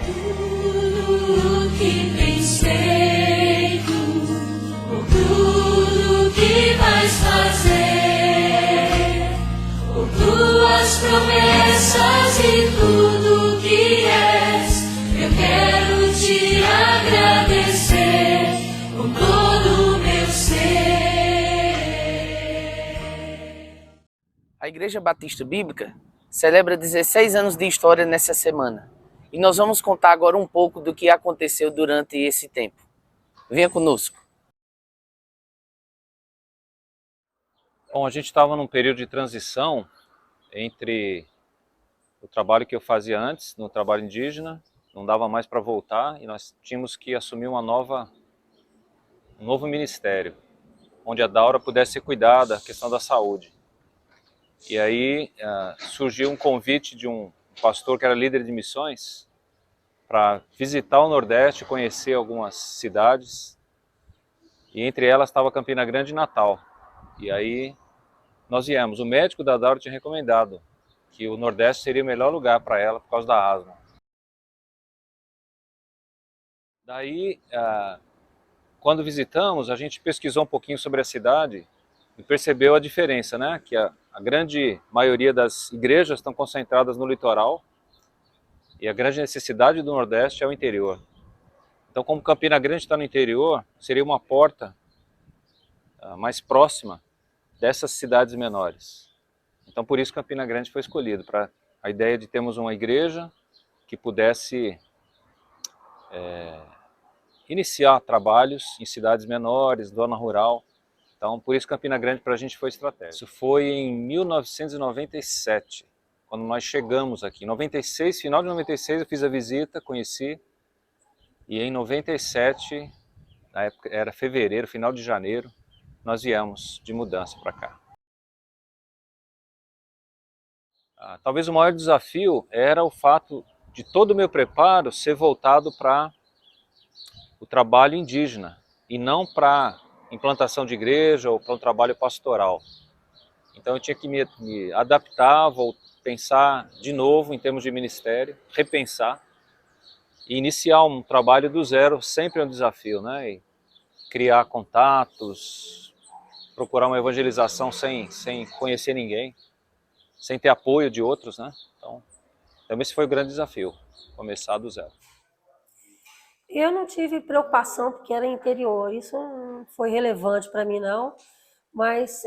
Tudo que tens feito, por tudo que vais fazer, por tuas promessas e tudo que és, eu quero te agradecer com todo o meu ser. A Igreja Batista Bíblica celebra 16 anos de história nessa semana. E nós vamos contar agora um pouco do que aconteceu durante esse tempo. Venha conosco. Bom, a gente estava num período de transição entre o trabalho que eu fazia antes, no trabalho indígena, não dava mais para voltar e nós tínhamos que assumir um novo ministério, onde a Daura pudesse cuidar da questão da saúde. E aí surgiu um convite de um pastor que era líder de missões para visitar o Nordeste, conhecer algumas cidades, e entre elas estava Campina Grande e Natal. E aí nós viemos. O médico da Daura tinha recomendado que o Nordeste seria o melhor lugar para ela por causa da asma. Daí, quando visitamos, a gente pesquisou um pouquinho sobre a cidade e percebeu a diferença, né? Que a grande maioria das igrejas estão concentradas no litoral e a grande necessidade do Nordeste é o interior. Então, como Campina Grande está no interior, seria uma porta mais próxima dessas cidades menores. Então, por isso Campina Grande foi escolhido, para a ideia de termos uma igreja que pudesse iniciar trabalhos em cidades menores, zona rural. Então, por isso Campina Grande para a gente foi estratégico. Isso foi em 1997, quando nós chegamos aqui. Em 96, final de 96 eu fiz a visita, conheci, e em 97, na época era fevereiro, final de janeiro, nós viemos de mudança para cá. Talvez o maior desafio era o fato de todo o meu preparo ser voltado para o trabalho indígena e não para implantação de igreja ou para um trabalho pastoral. Então eu tinha que me adaptar, pensar de novo em termos de ministério, repensar e iniciar um trabalho do zero, sempre é um desafio, né? E criar contatos, procurar uma evangelização sem conhecer ninguém, sem ter apoio de outros, né? Então esse foi o grande desafio, começar do zero. Eu não tive preocupação porque era interior, isso não foi relevante para mim não, mas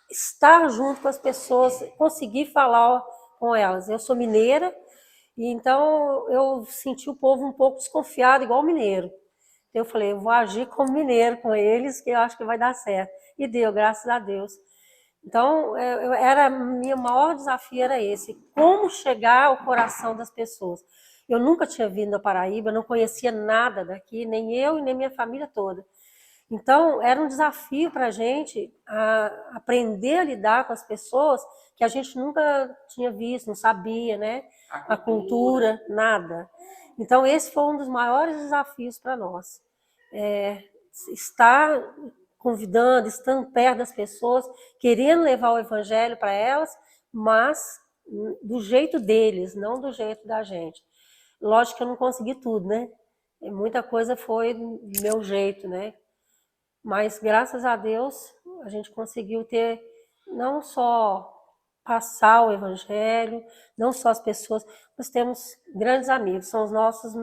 estar junto com as pessoas, conseguir falar com elas. Eu sou mineira, e então eu senti o povo um pouco desconfiado, igual mineiro. Eu falei, eu vou agir como mineiro com eles, que eu acho que vai dar certo. E deu, graças a Deus. Então, meu maior desafio era esse, como chegar ao coração das pessoas. Eu nunca tinha vindo à Paraíba, não conhecia nada daqui, nem eu e nem minha família toda. Então, era um desafio para a gente aprender a lidar com as pessoas que a gente nunca tinha visto, não sabia, né? A cultura, nada. Então, esse foi um dos maiores desafios para nós. Estar convidando, estando perto das pessoas, querendo levar o evangelho para elas, mas do jeito deles, não do jeito da gente. Lógico que eu não consegui tudo, né? Muita coisa foi do meu jeito, né? Mas, graças a Deus, a gente conseguiu ter, não só passar o evangelho, não só as pessoas, nós temos grandes amigos, são os nossos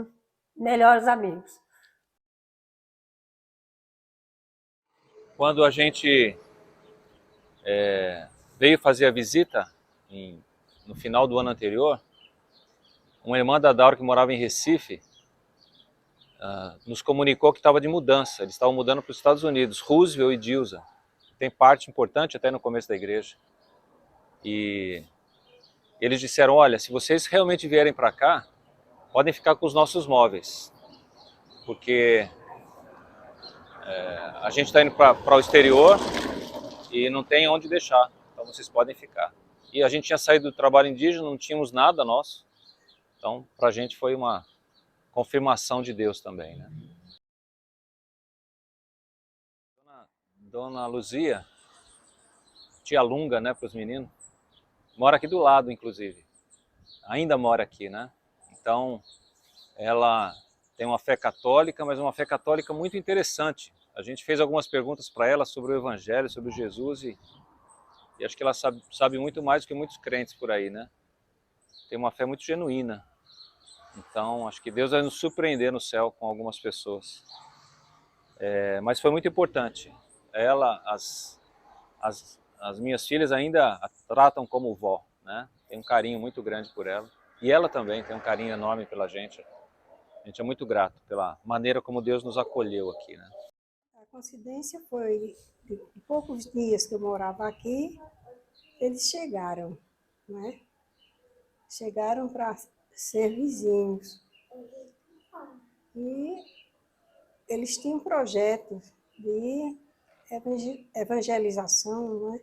melhores amigos. Quando a gente veio fazer a visita, no final do ano anterior, uma irmã da Daura que morava em Recife, nos comunicou que estava de mudança, eles estavam mudando para os Estados Unidos, Roosevelt e Dilsa, tem parte importante até no começo da igreja. E eles disseram, olha, se vocês realmente vierem para cá, podem ficar com os nossos móveis, porque a gente está indo para o exterior e não tem onde deixar, então vocês podem ficar. E a gente tinha saído do trabalho indígena, não tínhamos nada nosso, então para a gente foi uma confirmação de Deus também, né? Dona Luzia, tia Lunga, né, para os meninos, mora aqui do lado, inclusive. Ainda mora aqui, né? Então, ela tem uma fé católica, mas uma fé católica muito interessante. A gente fez algumas perguntas para ela sobre o Evangelho, sobre Jesus, e acho que ela sabe muito mais do que muitos crentes por aí, né? Tem uma fé muito genuína. Então, acho que Deus vai nos surpreender no céu com algumas pessoas. Mas foi muito importante. Ela, as minhas filhas ainda a tratam como vó, né? Tem um carinho muito grande por ela. E ela também tem um carinho enorme pela gente. A gente é muito grato pela maneira como Deus nos acolheu aqui, né? A coincidência foi de poucos dias que eu morava aqui, eles chegaram, né? Chegaram para ser vizinhos. E eles tinham um projeto de evangelização, né?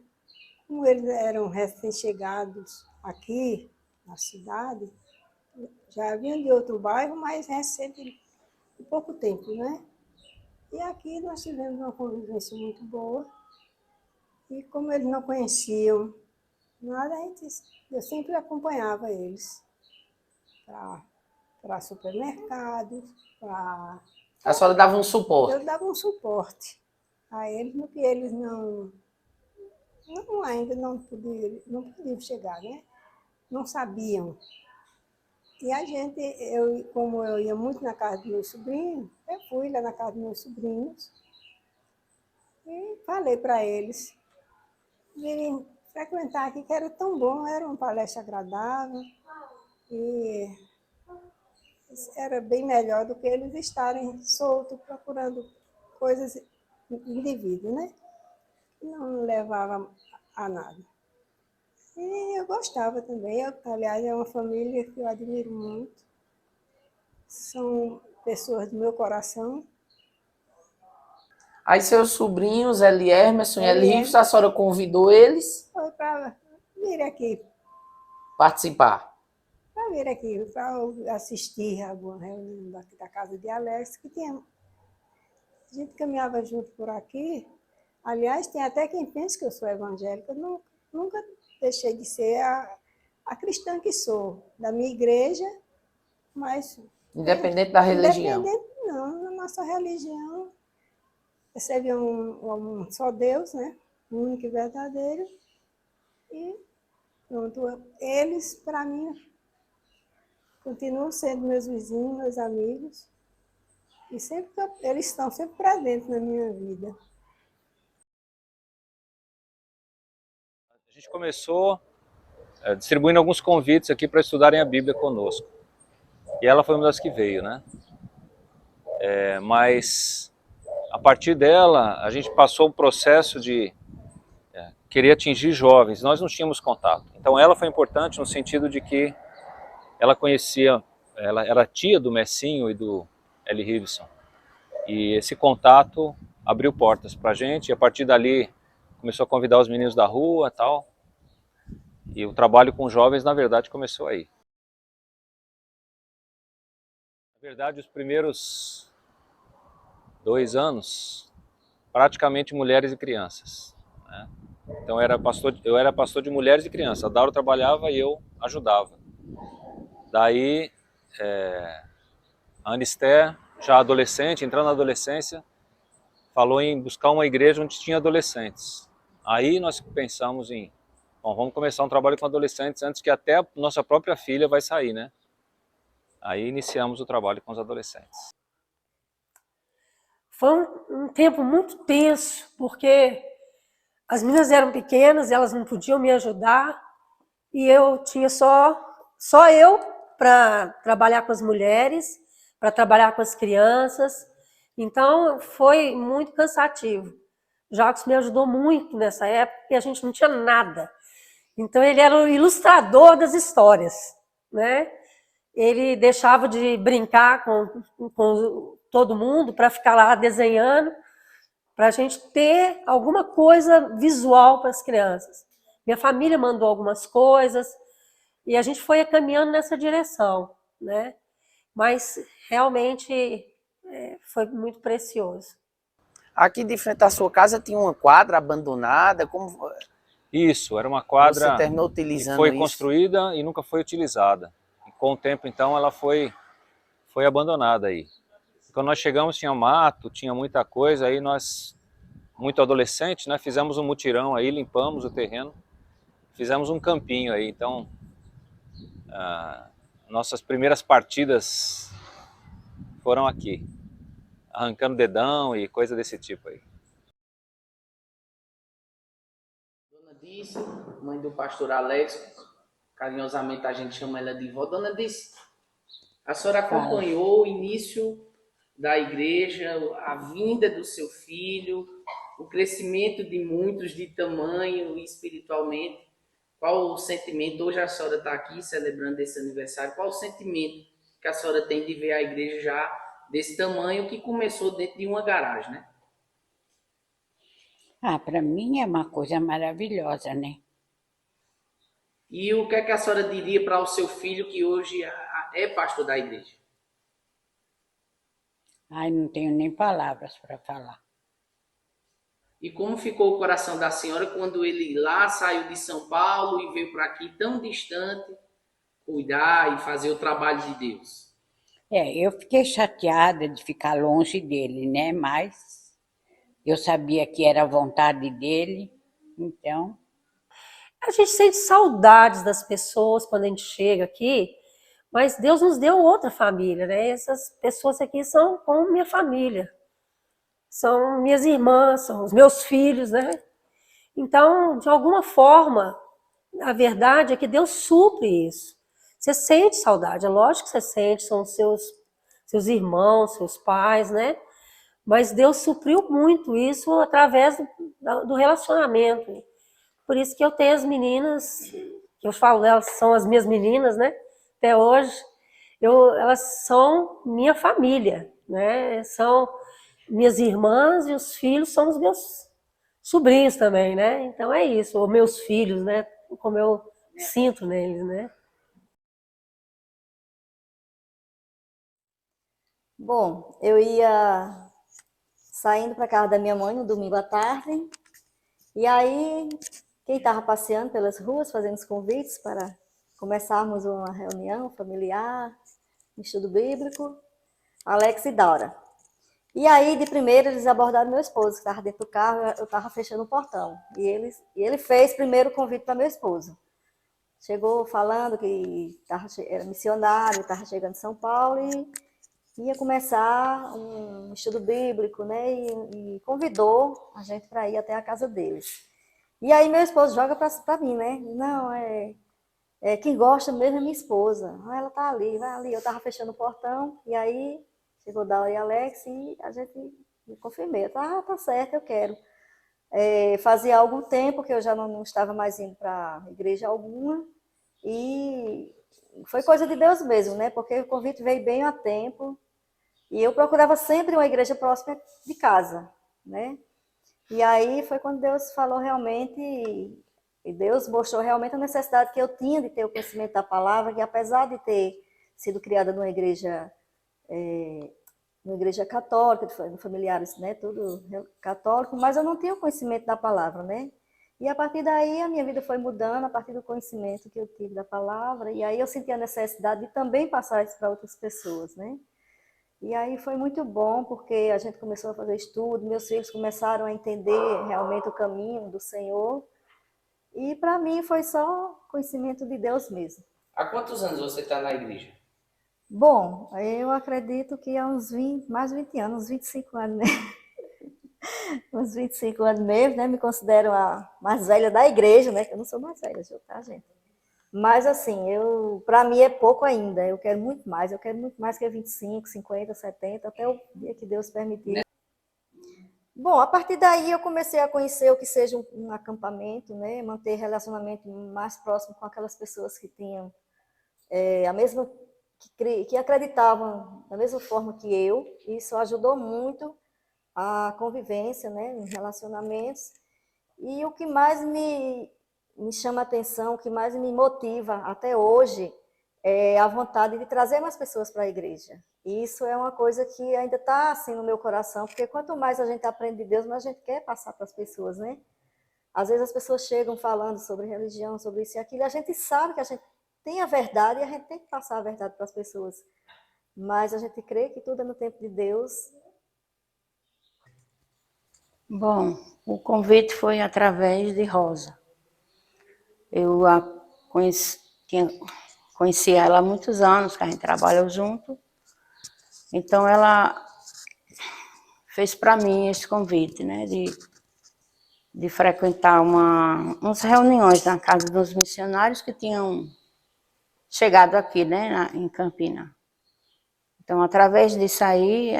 Como eles eram recém-chegados aqui na cidade, já vinham de outro bairro, mas recente, de pouco tempo, né? E aqui nós tivemos uma convivência muito boa. E como eles não conheciam nada, eu sempre acompanhava eles para supermercados, para... A senhora dava um suporte. Eu dava um suporte a eles, no que eles ainda não podiam chegar, né? Não sabiam. E a gente, como eu ia muito na casa dos meus sobrinhos, eu fui lá na casa dos meus sobrinhos e falei para eles virem frequentar aqui, que era tão bom, era uma palestra agradável e era bem melhor do que eles estarem soltos procurando coisas indevidas, né? Não levava a nada. E eu gostava também, aliás, é uma família que eu admiro muito. São pessoas do meu coração. Aí seus sobrinhos, Eli Emerson e Eli Rives, a senhora convidou eles Foi para vir aqui, participar. para assistir a alguma reunião da casa de Alex, que tinha... A gente caminhava junto por aqui. Aliás, tem até quem pensa que eu sou evangélica. Eu nunca deixei de ser a cristã que sou, da minha igreja, mas... Independente da religião. Independente não, na nossa religião, recebe um só Deus, né? O único e verdadeiro. E pronto, eles, para mim, continuam sendo meus vizinhos, meus amigos. E eles estão sempre presentes na minha vida. A gente começou distribuindo alguns convites aqui para estudarem a Bíblia conosco. E ela foi uma das que veio, né? Mas a partir dela, a gente passou o processo de querer atingir jovens. Nós não tínhamos contato. Então ela foi importante no sentido de que ela conhecia, ela era tia do Messinho e do Eli Riveson. E esse contato abriu portas para a gente, e a partir dali começou a convidar os meninos da rua e tal. E o trabalho com jovens, na verdade, começou aí. Na verdade, os primeiros 2 anos, praticamente mulheres e crianças, né? Então eu era pastor de mulheres e crianças. A Daura trabalhava e eu ajudava. Daí, a Anisté, já adolescente, entrando na adolescência, falou em buscar uma igreja onde tinha adolescentes. Aí nós pensamos em, bom, vamos começar um trabalho com adolescentes antes que até a nossa própria filha vai sair, né? Aí iniciamos o trabalho com os adolescentes. Foi um tempo muito tenso, porque as meninas eram pequenas, elas não podiam me ajudar, e eu tinha só eu para trabalhar com as mulheres, para trabalhar com as crianças. Então, foi muito cansativo. Jacques me ajudou muito nessa época, porque a gente não tinha nada. Então, ele era o ilustrador das histórias, né? Ele deixava de brincar com todo mundo para ficar lá desenhando, para a gente ter alguma coisa visual para as crianças. Minha família mandou algumas coisas e a gente foi caminhando nessa direção, né? Mas realmente foi muito precioso. Aqui de frente à sua casa tinha uma quadra abandonada, como Isso, era uma quadra você terminou que utilizando foi isso? construída e nunca foi utilizada. E com o tempo, então, ela foi foi abandonada aí. Quando nós chegamos tinha mato, tinha muita coisa, aí nós, muito adolescente, né, fizemos um mutirão aí, limpamos o terreno, fizemos um campinho aí, então nossas primeiras partidas foram aqui, arrancando dedão e coisa desse tipo aí. Dona Dice, mãe do pastor Alex, carinhosamente a gente chama ela de vó. Dona Dice, a senhora acompanhou o início da igreja, a vinda do seu filho, o crescimento de muitos de tamanho e espiritualmente. Qual o sentimento? Hoje a senhora está aqui celebrando esse aniversário. Qual o sentimento que a senhora tem de ver a igreja já desse tamanho que começou dentro de uma garagem, né? Para mim é uma coisa maravilhosa, né? E o que é que a senhora diria para o seu filho que hoje é pastor da igreja? Ai, não tenho nem palavras para falar. E como ficou o coração da senhora quando ele lá saiu de São Paulo e veio para aqui tão distante cuidar e fazer o trabalho de Deus? Eu fiquei chateada de ficar longe dele, né? Mas eu sabia que era a vontade dele, então... A gente sente saudades das pessoas quando a gente chega aqui, mas Deus nos deu outra família, né? Essas pessoas aqui são como minha família. São minhas irmãs, são os meus filhos, né? Então, de alguma forma, a verdade é que Deus supre isso. Você sente saudade, é lógico que você sente, são seus irmãos, seus pais, né? Mas Deus supriu muito isso através do relacionamento. Por isso que eu tenho as meninas, que eu falo, elas são as minhas meninas, né? Até hoje, elas são minha família, né? São minhas irmãs e os filhos são os meus sobrinhos também, né? Então é isso, ou meus filhos, né? Como eu sinto neles, né? Bom, eu ia saindo para casa da minha mãe no domingo à tarde, e aí quem estava passeando pelas ruas, fazendo os convites para começarmos uma reunião familiar, um estudo bíblico, Alex e Daura. E aí, de primeiro, eles abordaram meu esposo, que estava dentro do carro, eu estava fechando o portão. E ele fez primeiro o convite para meu esposo. Chegou falando que era missionário, estava chegando em São Paulo e ia começar um estudo bíblico, né? E convidou a gente para ir até a casa deles. E aí meu esposo joga para mim, né? Não, quem gosta mesmo é minha esposa. Ela tá ali, vai ali. Eu estava fechando o portão e aí chegou Daura e Alex e a gente me confirmei. Tá certo, eu quero. Fazia algum tempo que eu já não estava mais indo para igreja alguma e foi coisa de Deus mesmo, né? Porque o convite veio bem a tempo e eu procurava sempre uma igreja próxima de casa, né? E aí foi quando Deus falou realmente, e Deus mostrou realmente a necessidade que eu tinha de ter o conhecimento da palavra, que apesar de ter sido criada numa igreja católica, de familiares, né, tudo católico, mas eu não tinha o conhecimento da palavra, né? E a partir daí a minha vida foi mudando, a partir do conhecimento que eu tive da palavra, e aí eu senti a necessidade de também passar isso para outras pessoas, né? E aí foi muito bom, porque a gente começou a fazer estudo, meus filhos começaram a entender realmente o caminho do Senhor, e para mim foi só conhecimento de Deus mesmo. Há quantos anos você está na igreja? Bom, eu acredito que há mais de 20 anos, uns 25 anos, né? Uns 25 anos mesmo, né? Me considero a mais velha da igreja, né? Que eu não sou mais velha, tá, gente? Mas, assim, para mim é pouco ainda. Eu quero muito mais que 25, 50, 70, até o dia que Deus permitir. Bom, a partir daí eu comecei a conhecer o que seja um acampamento, né? Manter relacionamento mais próximo com aquelas pessoas que tinham a mesma, que acreditavam da mesma forma que eu. Isso ajudou muito a convivência, né? Em relacionamentos. E o que mais me chama a atenção, o que mais me motiva até hoje é a vontade de trazer mais pessoas para a igreja. E isso é uma coisa que ainda está assim no meu coração, porque quanto mais a gente aprende de Deus, mais a gente quer passar para as pessoas, né? Às vezes as pessoas chegam falando sobre religião, sobre isso e aquilo, e a gente sabe que a gente tem a verdade e a gente tem que passar a verdade para as pessoas. Mas a gente crê que tudo é no tempo de Deus. Bom, o convite foi através de Rosa. Eu a conheci ela há muitos anos, que a gente trabalha junto. Então ela fez para mim esse convite, né, de frequentar umas reuniões na casa dos missionários que tinham chegado aqui, né, em Campina. Então, através disso aí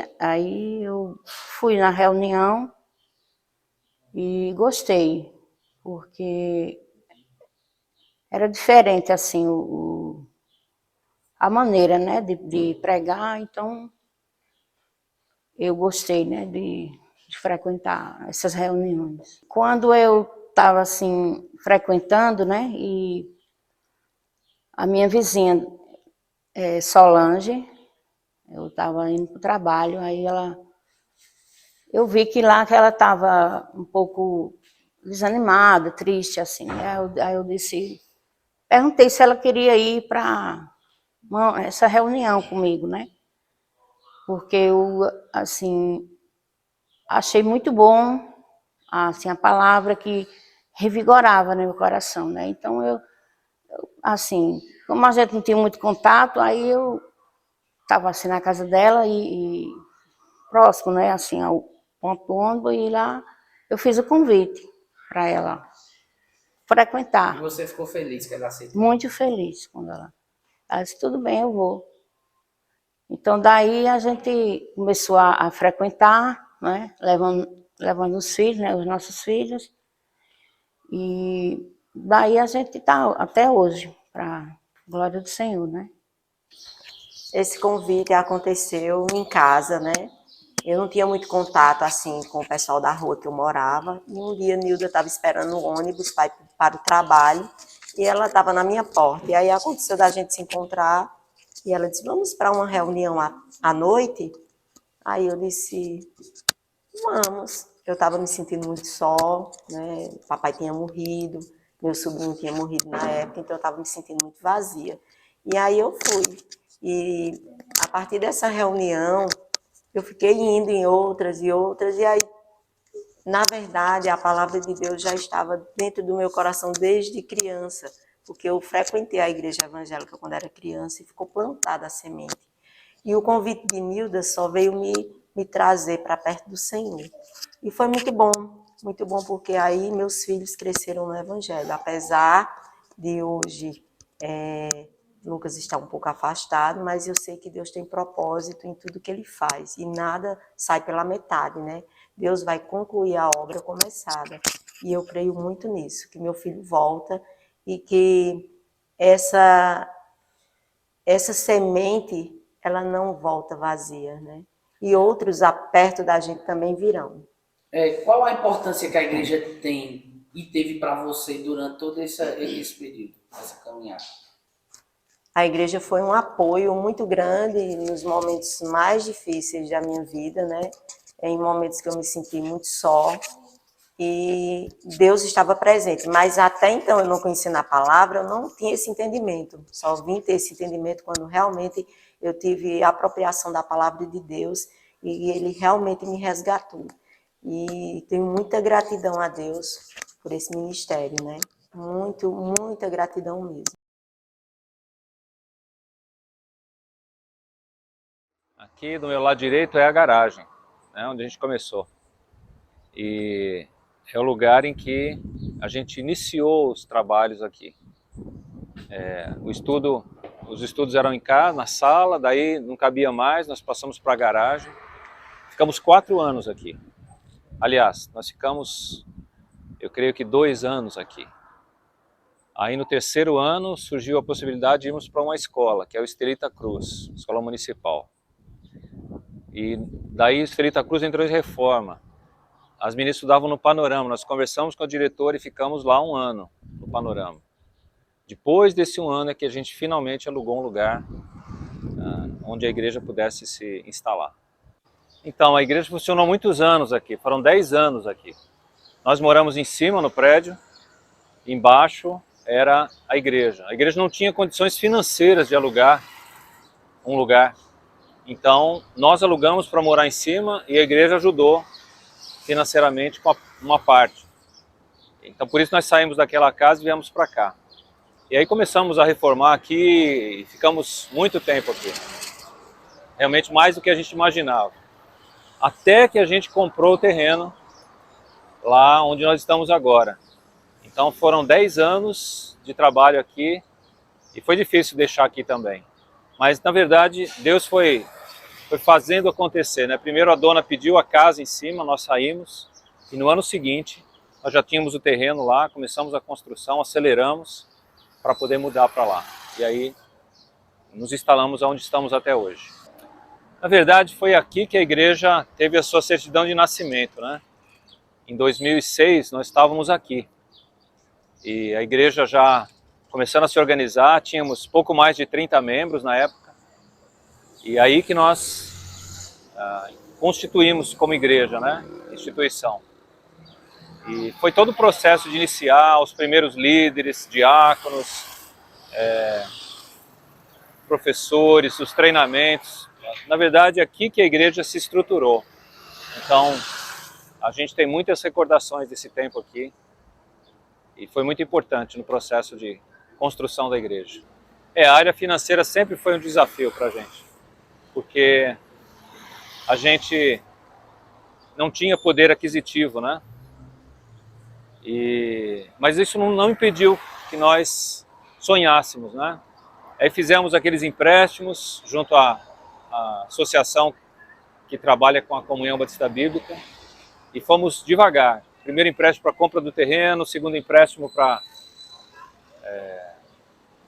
eu fui na reunião e gostei, porque era diferente, assim, a maneira, né, de pregar, então eu gostei, né, de frequentar essas reuniões. Quando eu estava, assim, frequentando, né, e a minha vizinha, Solange, eu estava indo para o trabalho, aí eu vi que lá que ela estava um pouco desanimada, triste, assim. Aí eu perguntei se ela queria ir para essa reunião comigo, né? Porque eu, assim, achei muito bom, assim, a palavra que revigorava no meu coração, né? Então assim, como a gente não tinha muito contato, aí eu estava assim na casa dela e próximo, né, assim, ao ponto do ônibus, e lá eu fiz o convite para ela E frequentar. você ficou feliz que ela aceitou? Muito feliz quando ela disse, tudo bem, eu vou. Então daí a gente começou a frequentar, né, levando os filhos, né, os nossos filhos, e daí a gente está até hoje, para glória do Senhor, né. Esse convite aconteceu em casa, né? Eu não tinha muito contato, assim, com o pessoal da rua que eu morava. E um dia, Nilda estava esperando o ônibus para o trabalho e ela estava na minha porta. E aí aconteceu da gente se encontrar e ela disse, vamos para uma reunião à noite? Aí eu disse, vamos. Eu estava me sentindo muito só, né? O papai tinha morrido, meu sobrinho tinha morrido na época, então eu estava me sentindo muito vazia. E aí eu fui. E a partir dessa reunião, eu fiquei indo em outras e outras, e aí, na verdade, a palavra de Deus já estava dentro do meu coração desde criança, porque eu frequentei a igreja evangélica quando era criança e ficou plantada a semente. E o convite de Nilda só veio me trazer para perto do Senhor. E foi muito bom, porque aí meus filhos cresceram no evangelho, apesar de hoje Lucas está um pouco afastado, mas eu sei que Deus tem propósito em tudo que ele faz e nada sai pela metade, né? Deus vai concluir a obra começada e eu creio muito nisso, que meu filho volta e que essa semente, ela não volta vazia, né? E outros perto da gente também virão. Qual a importância que a igreja tem e teve para você durante todo esse período, essa caminhada? A igreja foi um apoio muito grande nos momentos mais difíceis da minha vida, né? Em momentos que eu me senti muito só. E Deus estava presente. Mas até então eu não conhecia na palavra, eu não tinha esse entendimento. Só vim ter esse entendimento quando realmente eu tive a apropriação da palavra de Deus e Ele realmente me resgatou. E tenho muita gratidão a Deus por esse ministério, né? Muita gratidão mesmo. Aqui do meu lado direito é a garagem, né, onde a gente começou. E é o lugar em que a gente iniciou os trabalhos aqui. Os estudos eram em casa, na sala, daí não cabia mais, nós passamos para a garagem. Ficamos 4 anos aqui. Aliás, nós ficamos, eu creio que 2 anos aqui. Aí no 3º ano surgiu a possibilidade de irmos para uma escola, que é o Estelita Cruz, escola municipal. E daí o Estelita Cruz entrou em reforma. As meninas estudavam no Panorama, nós conversamos com a diretora e ficamos lá 1 ano no Panorama. Depois desse 1 ano é que a gente finalmente alugou um lugar onde a igreja pudesse se instalar. Então, a igreja funcionou muitos anos aqui, foram 10 anos aqui. Nós moramos em cima no prédio, embaixo era a igreja. A igreja não tinha condições financeiras de alugar um lugar. Então, nós alugamos para morar em cima e a igreja ajudou financeiramente com uma parte. Então, por isso nós saímos daquela casa e viemos para cá. E aí começamos a reformar aqui e ficamos muito tempo aqui. Realmente mais do que a gente imaginava. Até que a gente comprou o terreno lá onde nós estamos agora. Então foram 10 anos de trabalho aqui e foi difícil deixar aqui também. Mas na verdade Deus foi fazendo acontecer, né? Primeiro a dona pediu a casa em cima, nós saímos e no ano seguinte nós já tínhamos o terreno lá, começamos a construção, aceleramos para poder mudar para lá. E aí nos instalamos onde estamos até hoje. Na verdade foi aqui que a igreja teve a sua certidão de nascimento, né? Em 2006 nós estávamos aqui e a igreja já começando a se organizar, tínhamos pouco mais de 30 membros na época e aí que nós constituímos como igreja, né? Instituição. E foi todo o processo de iniciar os primeiros líderes, diáconos, professores, os treinamentos. Na verdade, é aqui que a igreja se estruturou. Então, a gente tem muitas recordações desse tempo aqui e foi muito importante no processo de construção da igreja. A área financeira sempre foi um desafio para a gente, porque a gente não tinha poder aquisitivo, né? Mas isso não impediu que nós sonhássemos, né? Aí fizemos aqueles empréstimos junto à associação que trabalha com a Comunhão Batista Bíblica e fomos devagar. Primeiro empréstimo para a compra do terreno, segundo empréstimo para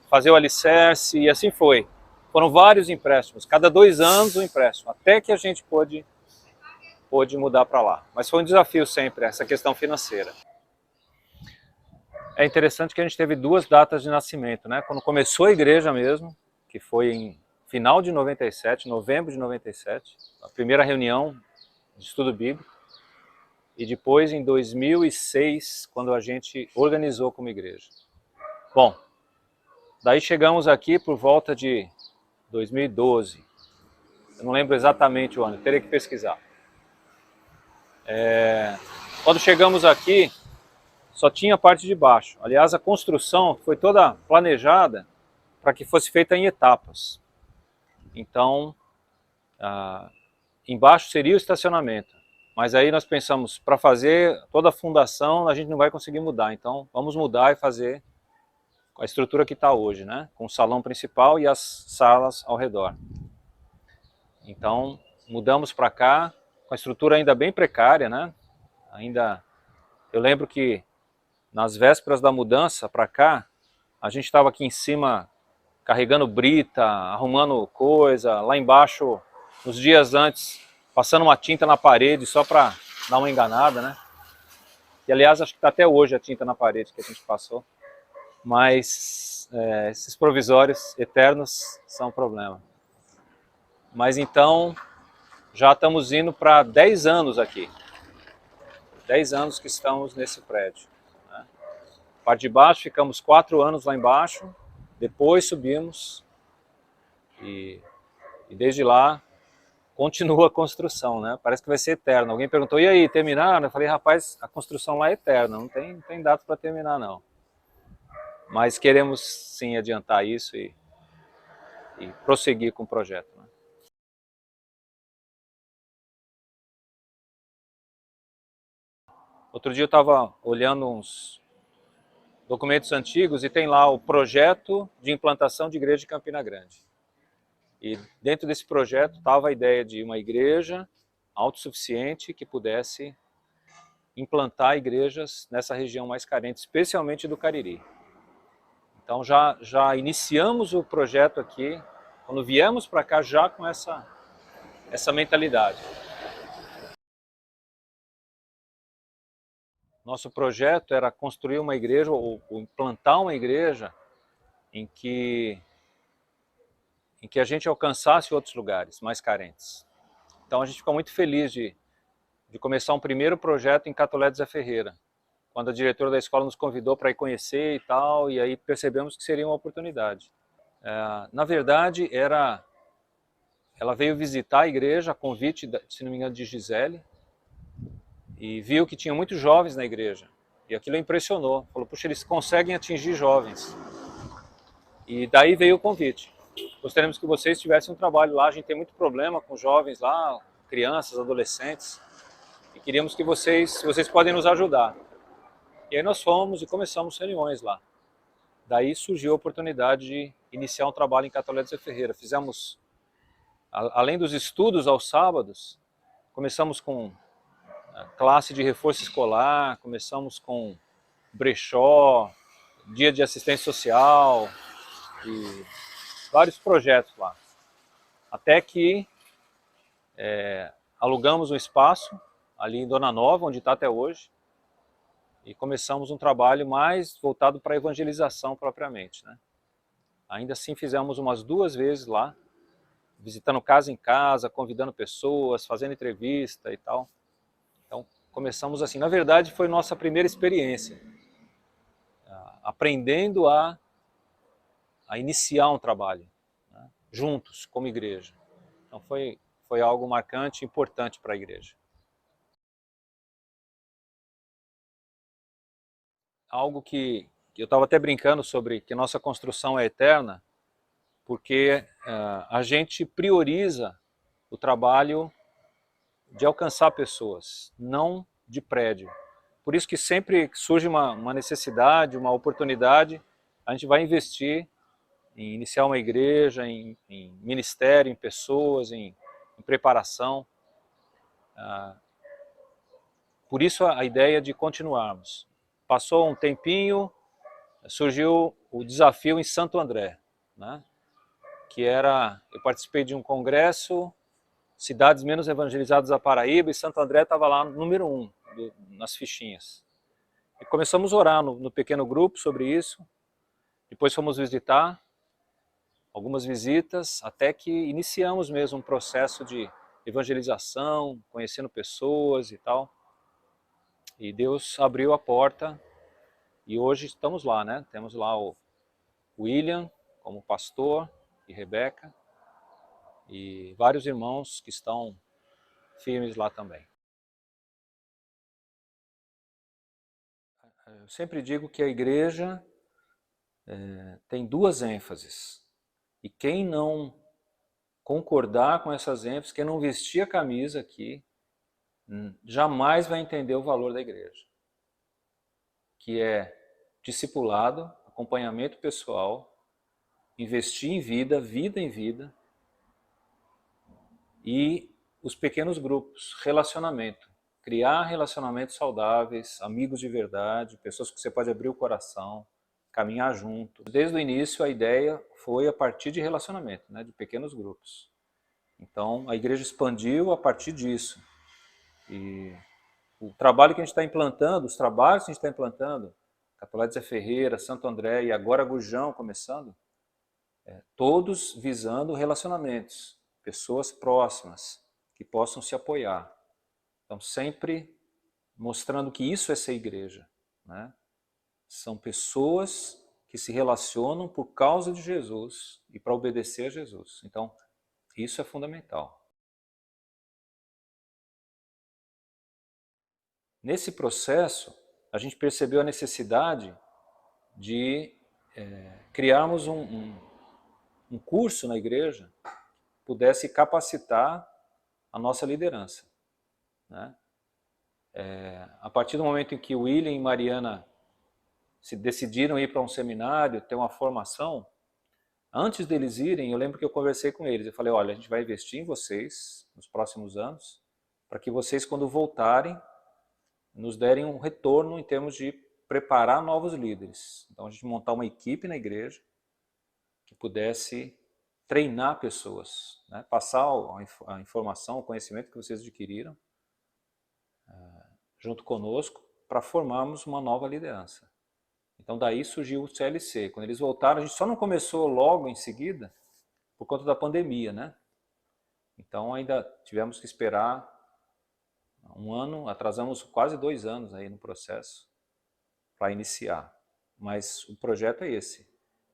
fazer o alicerce e assim foi. Foram vários empréstimos, cada 2 anos um empréstimo, até que a gente pôde mudar para lá. Mas foi um desafio sempre essa questão financeira. É interessante que a gente teve 2 datas de nascimento, né? Quando começou a igreja mesmo, que foi em final de 97, novembro de 97, a primeira reunião de estudo bíblico, e depois em 2006, quando a gente organizou como igreja. Bom, daí chegamos aqui por volta de 2012, eu não lembro exatamente o ano, teria que pesquisar. Quando chegamos aqui, só tinha a parte de baixo. Aliás, a construção foi toda planejada para que fosse feita em etapas. Então, embaixo seria o estacionamento. Mas aí nós pensamos, para fazer toda a fundação, a gente não vai conseguir mudar. Então, vamos mudar e fazer a estrutura que está hoje, né? Com o salão principal e as salas ao redor. Então, mudamos para cá, com a estrutura ainda bem precária, né? Eu lembro que nas vésperas da mudança para cá, a gente estava aqui em cima carregando brita, arrumando coisa, lá embaixo, nos dias antes, passando uma tinta na parede só para dar uma enganada, né? E aliás, acho que está até hoje a tinta na parede que a gente passou. Mas esses provisórios eternos são um problema. Mas então, já estamos indo para 10 anos aqui. 10 anos que estamos nesse prédio. Parte de baixo, ficamos 4 anos lá embaixo, depois subimos e desde lá continua a construção, né? Parece que vai ser eterno. Alguém perguntou, e aí, terminaram? Eu falei, rapaz, a construção lá é eterna, não tem data para terminar não. Mas queremos sim adiantar isso e prosseguir com o projeto. Né? Outro dia eu estava olhando uns documentos antigos e tem lá o projeto de implantação de igreja de Campina Grande. E dentro desse projeto estava a ideia de uma igreja autossuficiente que pudesse implantar igrejas nessa região mais carente, especialmente do Cariri. Então já iniciamos o projeto aqui, quando viemos para cá já com essa mentalidade. Nosso projeto era construir uma igreja, ou implantar uma igreja em que a gente alcançasse outros lugares mais carentes. Então a gente ficou muito feliz de começar um primeiro projeto em Catolé de Zé Ferreira, quando a diretora da escola nos convidou para ir conhecer e tal, e aí percebemos que seria uma oportunidade. Na verdade, era ela veio visitar a igreja a convite, se não me engano, de Gisele, e viu que tinha muitos jovens na igreja. E aquilo a impressionou. Falou, puxa, eles conseguem atingir jovens. E daí veio o convite. Gostaríamos que vocês tivessem um trabalho lá. A gente tem muito problema com jovens lá, crianças, adolescentes. E queríamos que vocês podem nos ajudar. E aí nós fomos e começamos reuniões lá. Daí surgiu a oportunidade de iniciar um trabalho em Catolé de Zé Ferreira. Fizemos, além dos estudos aos sábados, começamos com classe de reforço escolar, começamos com brechó, dia de assistência social e vários projetos lá. Até que alugamos um espaço ali em Dona Nova, onde está até hoje, e começamos um trabalho mais voltado para a evangelização propriamente, né? Ainda assim fizemos umas 2 vezes lá, visitando casa em casa, convidando pessoas, fazendo entrevista e tal. Então começamos assim, na verdade foi nossa primeira experiência, aprendendo a iniciar um trabalho, né? Juntos, como igreja. Então foi algo marcante e importante para a igreja. Algo que eu estava até brincando sobre que nossa construção é eterna, porque a gente prioriza o trabalho de alcançar pessoas, não de prédio. Por isso que sempre surge uma necessidade, uma oportunidade, a gente vai investir em iniciar uma igreja, em ministério, em pessoas, em preparação. Por isso a ideia de continuarmos. Passou um tempinho, surgiu o desafio em Santo André, né? Que era, eu participei de um congresso, cidades menos evangelizadas da Paraíba, e Santo André estava lá no número 1, nas fichinhas. E começamos a orar no pequeno grupo sobre isso, depois fomos visitar, algumas visitas, até que iniciamos mesmo um processo de evangelização, conhecendo pessoas e tal. E Deus abriu a porta e hoje estamos lá, né? Temos lá o William como pastor e Rebeca e vários irmãos que estão firmes lá também. Eu sempre digo que a igreja tem 2 ênfases. E quem não concordar com essas ênfases, quem não vestir a camisa aqui, jamais vai entender o valor da igreja. Que é discipulado, acompanhamento pessoal, investir em vida, vida em vida, e os pequenos grupos, relacionamento. Criar relacionamentos saudáveis, amigos de verdade, pessoas que você pode abrir o coração, caminhar junto. Desde o início a ideia foi a partir de relacionamento, né, de pequenos grupos. Então a igreja expandiu a partir disso. E o trabalho que a gente está implantando, os trabalhos que a gente está implantando, Catolé de Zé Ferreira, Santo André e agora Gurjão começando, todos visando relacionamentos, pessoas próximas que possam se apoiar. Então sempre mostrando que isso é ser igreja, né? São pessoas que se relacionam por causa de Jesus e para obedecer a Jesus. Então isso é fundamental. Nesse processo, a gente percebeu a necessidade de criarmos um curso na igreja que pudesse capacitar a nossa liderança, né? A partir do momento em que o William e Mariana se decidiram ir para um seminário, ter uma formação, antes deles irem, eu lembro que eu conversei com eles, eu falei, olha, a gente vai investir em vocês nos próximos anos, para que vocês, quando voltarem, nos derem um retorno em termos de preparar novos líderes. Então a gente montar uma equipe na igreja que pudesse treinar pessoas, né? Passar a informação, o conhecimento que vocês adquiriram junto conosco para formarmos uma nova liderança. Então daí surgiu o CLC. Quando eles voltaram, a gente só não começou logo em seguida por conta da pandemia, né? Então ainda tivemos que esperar 1 ano, atrasamos quase 2 anos aí no processo para iniciar. Mas o projeto é esse,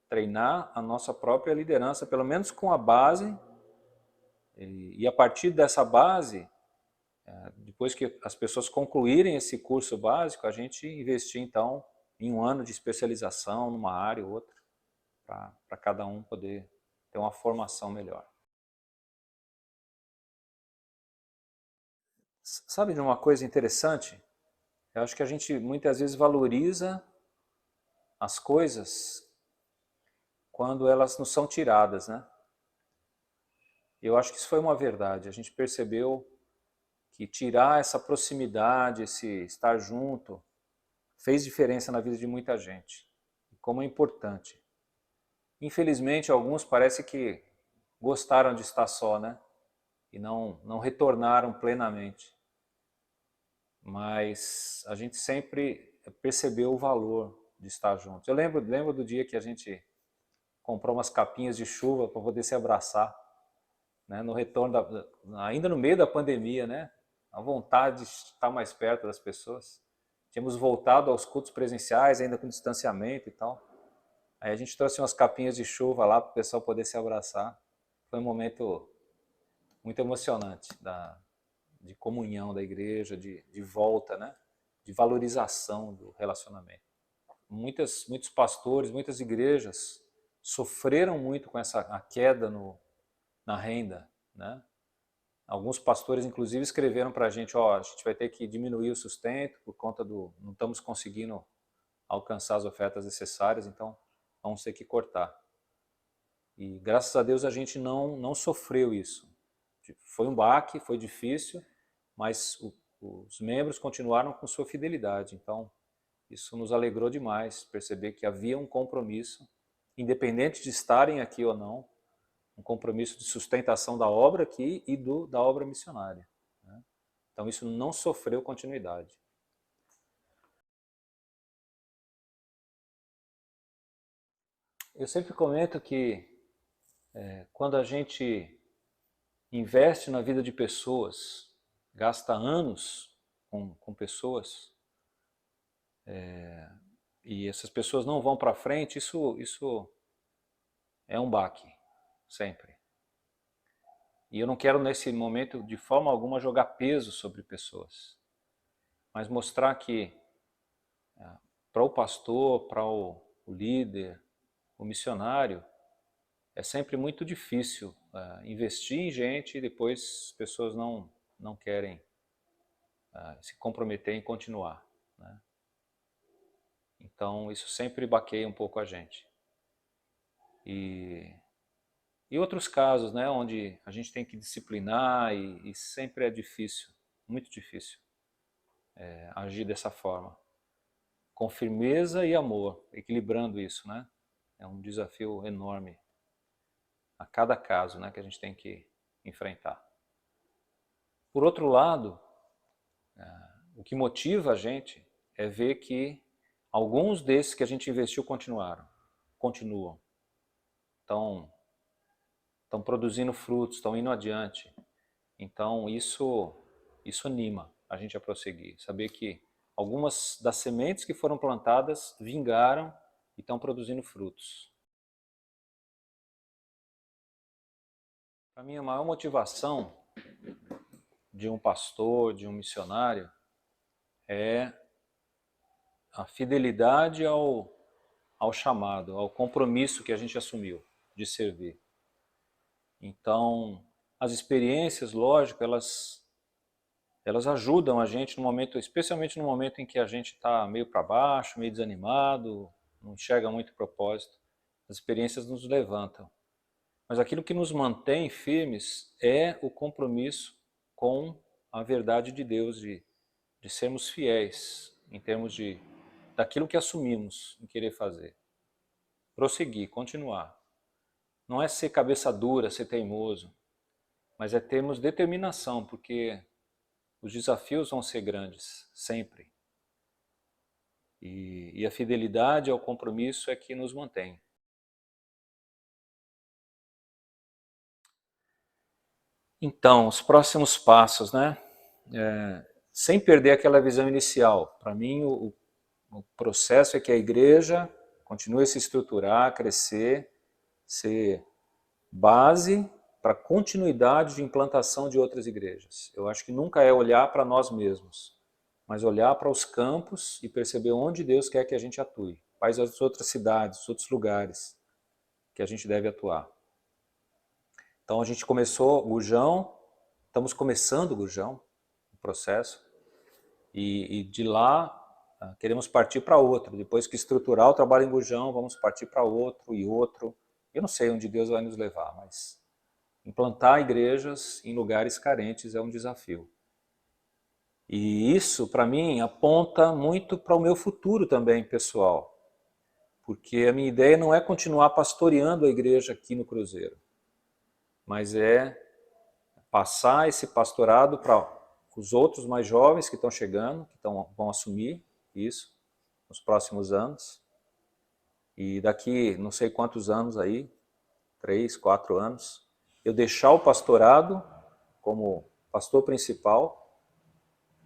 treinar a nossa própria liderança, pelo menos com a base E a partir dessa base, depois que as pessoas concluírem esse curso básico, a gente investir então em um ano de especialização numa área ou outra, para cada um poder ter uma formação melhor. Sabe de uma coisa interessante? Eu acho que a gente muitas vezes valoriza as coisas quando elas nos são tiradas, né? Eu acho que isso foi uma verdade. A gente percebeu que tirar essa proximidade, esse estar junto, fez diferença na vida de muita gente. E como é importante. Infelizmente, alguns parece que gostaram de estar só, né? E não retornaram plenamente. Mas a gente sempre percebeu o valor de estar juntos. Eu lembro do dia que a gente comprou umas capinhas de chuva para poder se abraçar, né? No retorno, ainda no meio da pandemia, né? A vontade de estar mais perto das pessoas. Tínhamos voltado aos cultos presenciais, ainda com distanciamento e tal. Aí a gente trouxe umas capinhas de chuva lá para o pessoal poder se abraçar. Foi um momento muito emocionante de comunhão da igreja, de volta, né? De valorização do relacionamento. Muitos pastores, muitas igrejas sofreram muito com a queda na renda, né? Alguns pastores, inclusive, escreveram para a gente gente vai ter que diminuir o sustento por conta não estamos conseguindo alcançar as ofertas necessárias, então vamos ter que cortar. E graças a Deus a gente não sofreu isso. Foi um baque, foi difícil, mas os membros continuaram com sua fidelidade. Então isso nos alegrou demais, perceber que havia um compromisso, independente de estarem aqui ou não, um compromisso de sustentação da obra aqui e da obra missionária, né? Então isso não sofreu continuidade. Eu sempre comento que quando a gente investe na vida de pessoas, gasta anos com pessoas, e essas pessoas não vão para frente, isso é um baque, sempre. E eu não quero nesse momento de forma alguma jogar peso sobre pessoas, mas mostrar que para o pastor, para o líder, o missionário, é sempre muito difícil investir em gente e depois as pessoas não querem se comprometer em continuar, né? Então isso sempre baqueia um pouco a gente. E outros casos, né, onde a gente tem que disciplinar e sempre é difícil, muito difícil agir dessa forma. Com firmeza e amor, equilibrando isso, né? É um desafio enorme a cada caso, né, que a gente tem que enfrentar. Por outro lado, o que motiva a gente é ver que alguns desses que a gente investiu continuam. Estão produzindo frutos, estão indo adiante. Então isso anima a gente a prosseguir, saber que algumas das sementes que foram plantadas vingaram e estão produzindo frutos. Para mim, a maior motivação de um pastor, de um missionário, é a fidelidade ao chamado, ao compromisso que a gente assumiu de servir. Então, as experiências, lógico, elas ajudam a gente no momento, especialmente no momento em que a gente está meio para baixo, meio desanimado, não enxerga muito propósito. As experiências nos levantam. Mas aquilo que nos mantém firmes é o compromisso com a verdade de Deus, de sermos fiéis em termos daquilo que assumimos em querer fazer. Prosseguir, continuar. Não é ser cabeça dura, ser teimoso, mas é termos determinação, porque os desafios vão ser grandes, sempre. E a fidelidade ao compromisso é que nos mantém. Então, os próximos passos, né? Sem perder aquela visão inicial. Para mim, o processo é que a igreja continue a se estruturar, crescer, ser base para a continuidade de implantação de outras igrejas. Eu acho que nunca é olhar para nós mesmos, mas olhar para os campos e perceber onde Deus quer que a gente atue. Quais as outras cidades, os outros lugares que a gente deve atuar. Então a gente começou Gurjão, estamos começando Gurjão, o processo, e de lá queremos partir para outro. Depois que estruturar o trabalho em Gurjão, vamos partir para outro e outro. Eu não sei onde Deus vai nos levar, mas implantar igrejas em lugares carentes é um desafio. E isso, para mim, aponta muito para o meu futuro também, pessoal. Porque a minha ideia não é continuar pastoreando a igreja aqui no Cruzeiro, mas é passar esse pastorado para os outros mais jovens que estão chegando, que vão assumir isso nos próximos anos. E daqui não sei quantos anos aí, 3, 4 anos, eu deixar o pastorado como pastor principal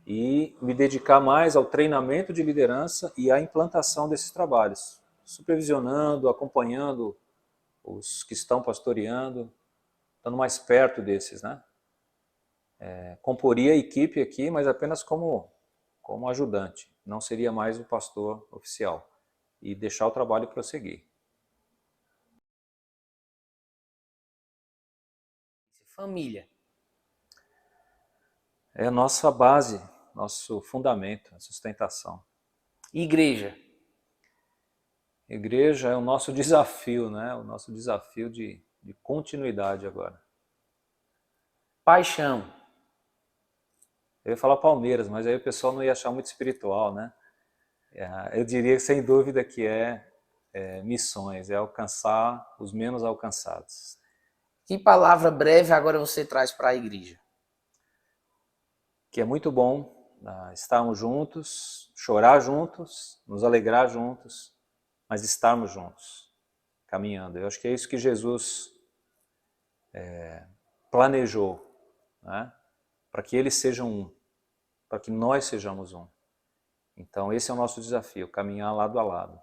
e me dedicar mais ao treinamento de liderança e à implantação desses trabalhos, supervisionando, acompanhando os que estão pastoreando, estando mais perto desses, né? Comporia a equipe aqui, mas apenas como ajudante, não seria mais o pastor oficial, e deixar o trabalho prosseguir. Família. É a nossa base, nosso fundamento, a sustentação. Igreja. Igreja é o nosso desafio, né? O nosso desafio de continuidade agora. Paixão. Eu ia falar Palmeiras, mas aí o pessoal não ia achar muito espiritual, né? Eu diria, sem dúvida, que missões, é alcançar os menos alcançados. Que palavra breve agora você traz para a igreja? Que é muito bom estarmos juntos, chorar juntos, nos alegrar juntos, mas estarmos juntos, caminhando. Eu acho que é isso que Jesus planejou, né? Para que Ele seja um, para que nós sejamos um. Então esse é o nosso desafio, caminhar lado a lado.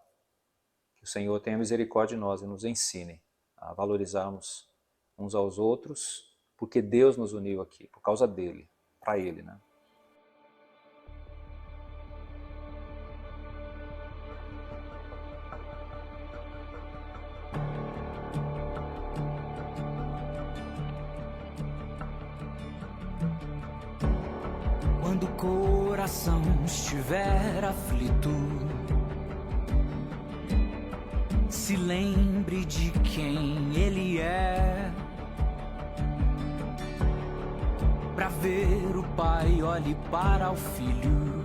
Que o Senhor tenha misericórdia de nós e nos ensine a valorizarmos uns aos outros, porque Deus nos uniu aqui, por causa dele, para Ele, né? Quando o coração estiver aflito, se lembre de quem Ele é. Pra ver o Pai, olhe para o Filho.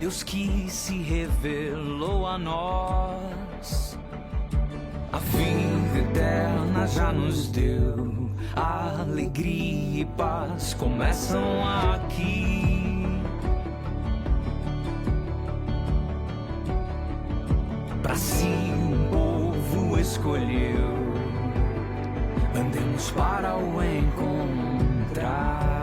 Deus que se revelou a nós, a vida eterna já nos deu. A alegria e paz começam aqui. Pra si um povo escolheu, andemos para o encontrar.